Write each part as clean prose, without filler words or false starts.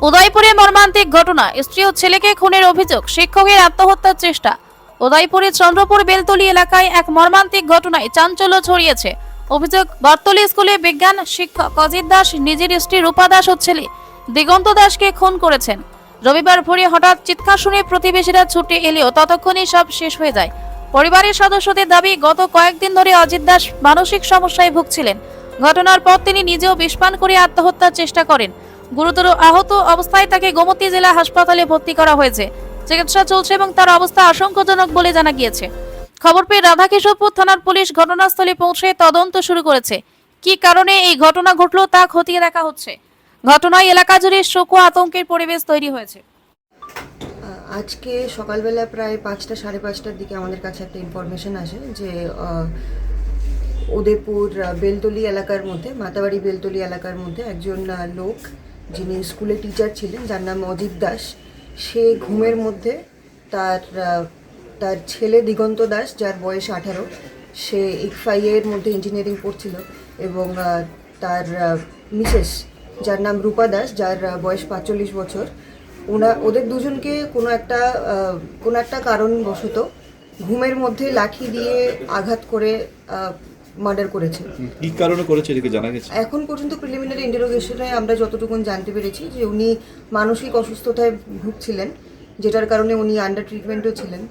উদয়পুরে মর্মান্তিক ঘটনা, স্ত্রী ও ছেলেকে খুনের অভিযোগ, শিক্ষকের আত্মহত্যার চেষ্টা। উদয়পুরের চন্দ্রপুর বেলতলি এলাকায় এক মর্মান্তিক ঘটনায় চাঞ্চল্য ছড়িয়েছে। অভিযোগ, বর্তলি স্কুলে বিজ্ঞান শিক্ষক অজিত দাস নিজের স্ত্রী রূপা দাস ও ছেলে দিগন্ত দাসকে খুন করেছেন। রবিবার ভোরে হঠাৎ চিৎকার শুনে প্রতিবেশীরা ছুটে এলেও ততক্ষণই সব শেষ হয়ে যায়। পরিবারের সদস্যদের দাবি, গত কয়েকদিন ধরে অজিত দাস মানসিক সমস্যায় ভুগছিলেন। ঘটনার পর তিনি নিজেও বিষপান করে আত্মহত্যার চেষ্টা করেন। গুরুতর আহত অবস্থায় তাকে গোমতী জেলা হাসপাতালে ভর্তি করা হয়েছে। চিকিৎসা চলছে এবং তার অবস্থা আশঙ্কাজনক বলে জানা গিয়েছে। খবর পেয়ে রাধাকিশোরপুর থানার পুলিশ ঘটনাস্থলে পৌঁছে তদন্ত শুরু করেছে। কি কারণে এই ঘটনা ঘটল তা খতিয়ে দেখা হচ্ছে। ঘটনায় এলাকা জুড়ে শোক ও আতঙ্কের পরিবেশ তৈরি হয়েছে। আজকে সকালবেলা প্রায় 5টা সাড়ে 5টার দিকে আমাদের কাছে একটা ইনফরমেশন আসে যে উদয়পুর বেলতলি এলাকার মধ্যে, মাতাবাড়ি বেলতলি এলাকার মধ্যে একজন লোক যিনি স্কুলে টিচার ছিলেন, যার নাম অজিত দাস, সে ঘুমের মধ্যে তার ছেলে দিগন্ত দাস, যার বয়স 18, সে ইকফাইয়ের মধ্যে ইঞ্জিনিয়ারিং পড়ছিল, এবং তার মিসেস, যার নাম রূপা দাস, যার বয়স 45 বছর, ওদের দুজনকে কোনো একটা কারণবশত ঘুমের মধ্যে লাঠি দিয়ে আঘাত করে মার্ডার করেছে। কি কারণে করেছে এদিকে জানা গেছে? এখন পর্যন্ত প্রিলিমিনারি ইন্টারোগেশনে আমরা যতটুকু জানতে পেরেছি যে উনি মানসিক অসুস্থতায় ভুগছিলেন, যেটার কারণে উনি আন্ডার ট্রিটমেন্টও ছিলেন,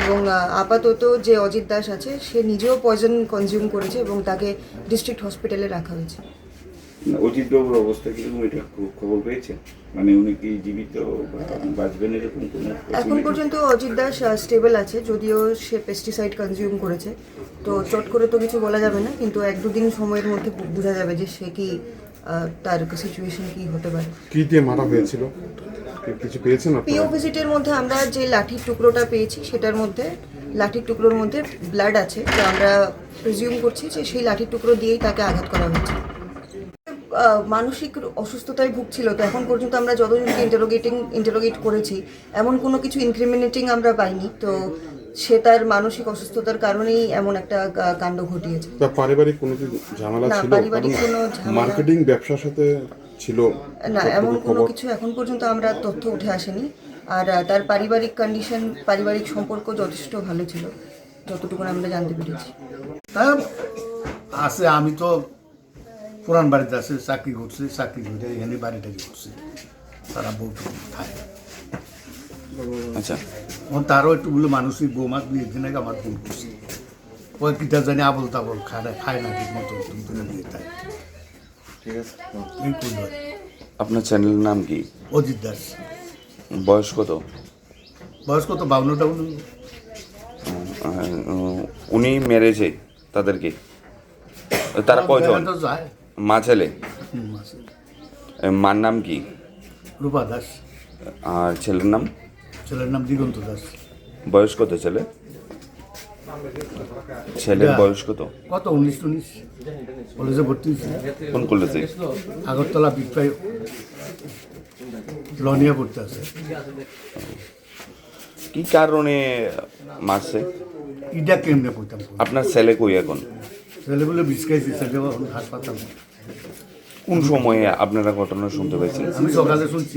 এবং আপাতত যে অজিত দাস আছে সে নিজেও পয়জন কনজিউম করেছে এবং তাকে ডিস্ট্রিক্ট হসপিটালে রাখা হয়েছে। অজিত বাবুর অবস্থা কিরকম এটা খবর পেয়েছেন? মানে উনি কি জীবিত বাঁচবেন এরকম কোনো? এখন পর্যন্ত অজিত দাস স্টেবল আছে, যদিও সে পেস্টিসাইড কনজিউম করেছে, তো চট করে তো কিছু বলা যাবে না, কিন্তু 1-2 দিন সময়ের মধ্যে বোঝা যাবে যে সে কি তার সিচুয়েশন কি হতে পারে। কি দিয়ে মারা হয়েছিল কিছু পেয়েছেন আপনারা? পিও ভিজিটের মধ্যে আমরা যে লাঠির টুকরোটা পেয়েছি সেটার মধ্যে, লাঠির টুকরোর মধ্যে ব্লাড আছে, তো আমরা প্রিজিউম করছি যে সেই লাঠির টুকরো দিয়েই তাকে আঘাত করা হয়েছে। মানসিক অসুস্থতায় ভুগছিল, তো এখন পর্যন্ত আমরা যতজনকে ইন্টারোগেট করেছি এমন কোনো কিছু ইনক্রিমিনেটিং আমরা পাইনি, তো সে তার মানসিক অসুস্থতার কারণেই এমন একটা কাণ্ড ঘটিয়েছে। তার পারিবারিক কোনো কি ঝামেলা না, ছিল? পারিবারিক কোনো ঝামেলা, মার্কেটিং ব্যবসার সাথে ছিল না, এমন কোনো কিছু এখন পর্যন্ত আমরা তথ্য উঠে আসেনি। আর তার পারিবারিক কন্ডিশন, পারিবারিক সম্পর্ক যথেষ্ট ভালো ছিল, যতটুকু আমরা জানতে পেরেছি। আছে, আমি তো পুরান বাড়িতে আছে, চাকরি করছে, চাকরি করে এখানে বাড়িটাকে করছে, তারা বউটা খায়। আচ্ছা, তারও একটু বলে মানসিক বৌমা বিয়ের দিন আগে আমার ফোন করছে, ওই কিটা জানি আবল তাবল খায় না ঠিক মতো, তুমি বিয়ে তাই। ঠিক আছে। এই করল। আপনার চ্যানেলের নাম কি? অজিত দাস। বয়স কত? বয়স কত? 52টা। উনি মেরেছে তাদেরকে? তারা কয়জন? যায় মা ছেলে? আছে। মার নাম কি? রূপা দাস। আর ছেলের নাম? ছেলের নাম দিগন্ত দাস। বয়স কত ছেলে? ছেলের বয়স কত? কত? 19 কলেজে ভর্তি হয়েছে। কোন কলেজে? আগরতলা বিক্রয় লনিয়া পড়তে আছে। কি কারণে মারছে? ইটা কেমনে পড়তাম। আপনার ছেলে কই এখন? ছেলেগুলো বিস্কাইছে, ছেলে হাসপাতাল। কোন সময়ে আপনারা ঘটনা শুনতে পেয়েছেন? আমি সকালে শুনছি।